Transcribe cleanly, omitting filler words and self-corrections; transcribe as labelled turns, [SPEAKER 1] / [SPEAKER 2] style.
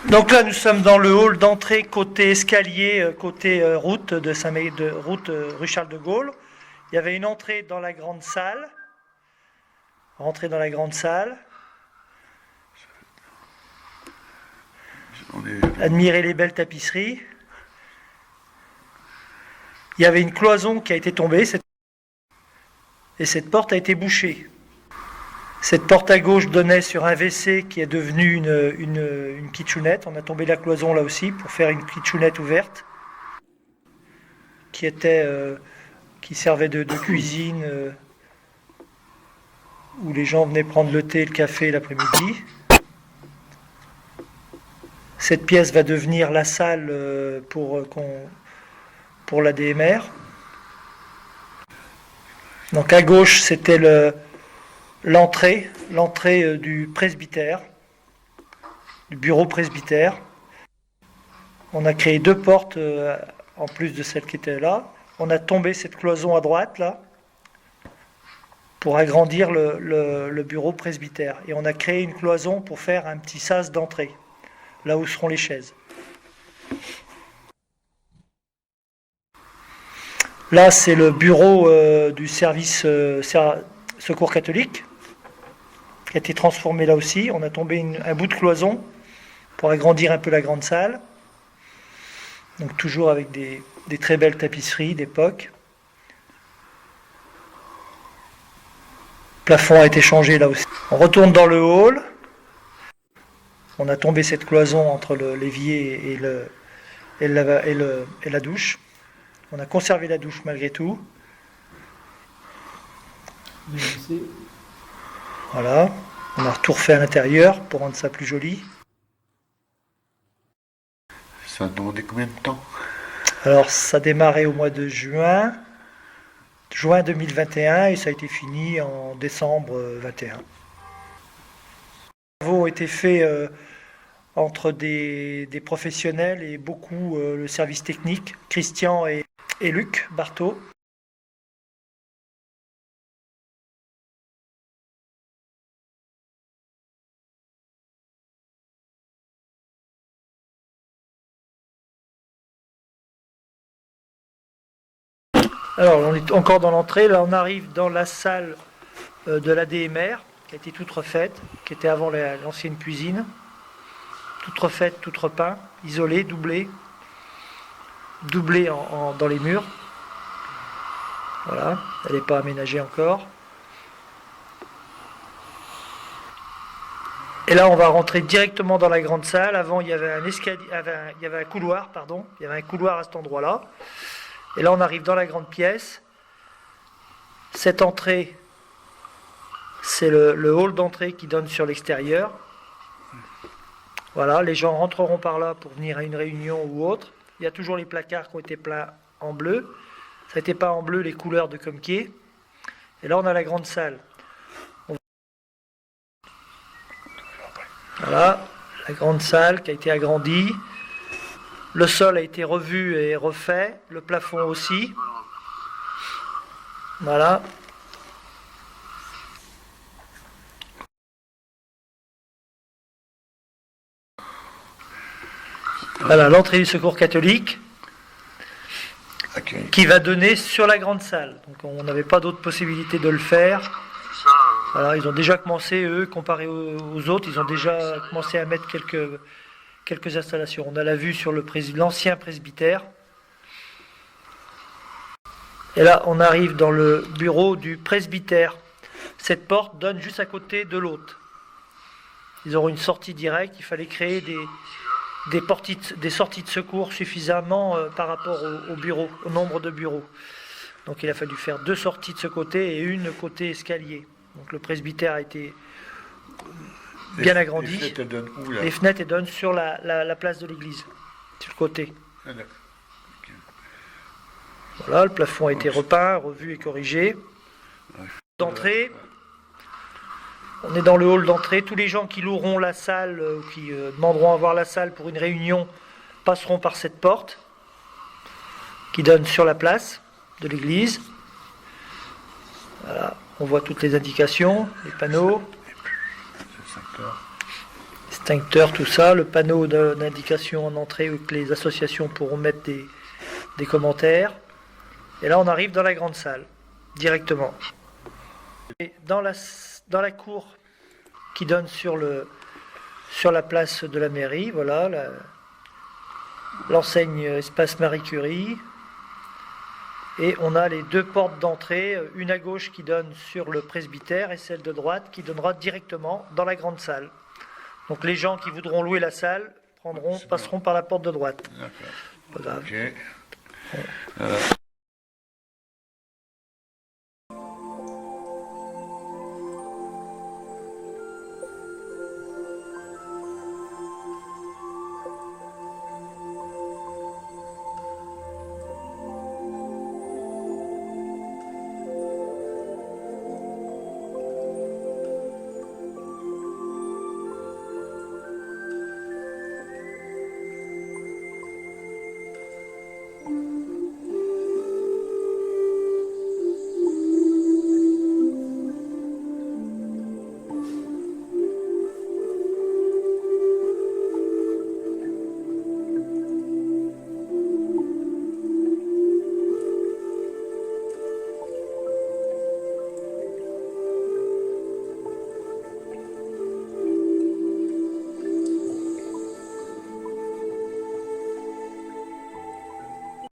[SPEAKER 1] Donc là, nous sommes dans le hall d'entrée côté escalier, côté route de route rue Charles de Gaulle. Il y avait une entrée dans la grande salle. Rentrer dans la grande salle. Admirer les belles tapisseries. Il y avait une cloison qui a été tombée et cette porte a été bouchée. Cette porte à gauche donnait sur un WC qui est devenu une kitchenette. On a tombé la cloison là aussi pour faire une kitchenette ouverte qui servait de cuisine où les gens venaient prendre le thé et le café l'après-midi. Cette pièce va devenir la salle pour la DMR. Donc à gauche, c'était l'entrée du presbytère, du bureau presbytère. On a créé 2 portes en plus de celle qui était là. On a tombé cette cloison à droite là pour agrandir le bureau presbytère. Et on a créé une cloison pour faire un petit sas d'entrée, là où seront les chaises. Là, c'est le bureau du service secours catholique, qui a été transformé là aussi. On a tombé un bout de cloison pour agrandir un peu la grande salle. Donc toujours avec des très belles tapisseries d'époque. Le plafond a été changé là aussi. On retourne dans le hall. On a tombé cette cloison entre l'évier et la douche. On a conservé la douche malgré tout. Voilà. On a tout refait à l'intérieur pour rendre ça plus joli.
[SPEAKER 2] Ça a demandé combien de temps?
[SPEAKER 1] Alors, ça a démarré au mois de juin 2021 et ça a été fini en décembre 2021. Les travaux ont été faits entre des professionnels et beaucoup le service technique, Christian et Luc Barthaud. Alors, on est encore dans l'entrée. Là, on arrive dans la salle de la DMR, qui a été toute refaite, qui était avant l'ancienne cuisine. Toute refaite, toute repeinte, isolée, doublée dans les murs. Voilà, elle n'est pas aménagée encore. Et là, on va rentrer directement dans la grande salle. Avant, il y avait un couloir, Il y avait un couloir à cet endroit-là. Et là, on arrive dans la grande pièce. Cette entrée, c'est le hall d'entrée qui donne sur l'extérieur. Voilà, les gens rentreront par là pour venir à une réunion ou autre. Il y a toujours les placards qui ont été peints en bleu. Ça n'était pas en bleu les couleurs de Comquier. Et là, on a la grande salle. Voilà, la grande salle qui a été agrandie. Le sol a été revu et refait. Le plafond aussi. Voilà. Voilà, l'entrée du secours catholique qui va donner sur la grande salle. Donc on n'avait pas d'autre possibilité de le faire. Voilà, ils ont déjà commencé, eux, comparé aux autres, ils ont déjà commencé à mettre quelques installations. On a la vue sur l'ancien presbytère. Et là, on arrive dans le bureau du presbytère. Cette porte donne juste à côté de l'autre. Ils auront une sortie directe. Il fallait créer des sorties de secours suffisamment par rapport au bureau, au nombre de bureaux. Donc il a fallu faire 2 sorties de ce côté et une côté escalier. Donc le presbytère a été bien agrandi.
[SPEAKER 2] Les fenêtres, elles donnent où, là?
[SPEAKER 1] Les fenêtres, elles donnent sur la place de l'église, sur le côté.
[SPEAKER 2] Ah, d'accord. Okay.
[SPEAKER 1] Voilà, le plafond a été repeint, revu et corrigé. D'entrée. On est dans le hall d'entrée. Tous les gens qui loueront la salle, qui demanderont à voir la salle pour une réunion, passeront par cette porte qui donne sur la place de l'église. Voilà, on voit toutes les indications, les panneaux. extincteur, tout ça, le panneau d'indication en entrée où que les associations pourront mettre des commentaires. Et là, on arrive dans la grande salle, directement. Et dans la cour qui donne sur la place de la mairie, voilà, l'enseigne Espace Marie Curie. Et on a les deux portes d'entrée, une à gauche qui donne sur le presbytère et celle de droite qui donnera directement dans la grande salle. Donc les gens qui voudront louer la salle passeront par la porte de droite.
[SPEAKER 2] D'accord.
[SPEAKER 1] Pas grave.
[SPEAKER 2] Ok.